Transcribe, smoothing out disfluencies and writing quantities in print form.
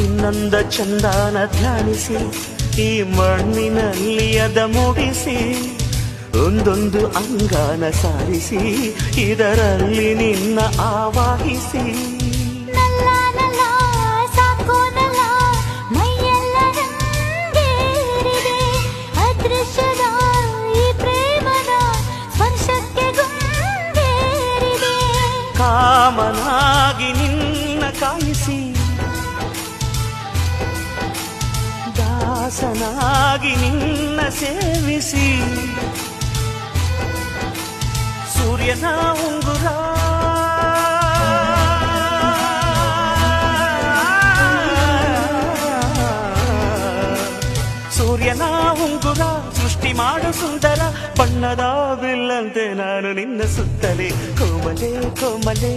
ನಿನ್ನಂದ ಚಂದಾನ ಧ್ಯಾನಿಸಿ ಈ ಮಣ್ಣಿನಲ್ಲಿ ಅದ ಮೂಡಿಸಿ ಒಂದೊಂದು ಅಂಗಾನ ಸಾರಿಸಿ ಇದರಲ್ಲಿ ನಿನ್ನ ಆವಾಹಿಸಿ ಕಾಮನಾಗಿ ನಿನ್ನ ಕಾಯಿಸಿ ದಾಸನಾಗಿ ನಿನ್ನ ಸೇವಿಸಿ ಸೂರ್ಯನ ಉಂಗುರ ಸೂರ್ಯನ ಉಂಗುರ ಸೃಷ್ಟಿ ಮಾಡು ಸುಂದರ ಬಣ್ಣದ ಬಿಲ್ಲಂತೆ ನಾನು ನಿನ್ನ ಸುತ್ತಲೇ ಕೋಮಲೆ ಕೋಮಲೆ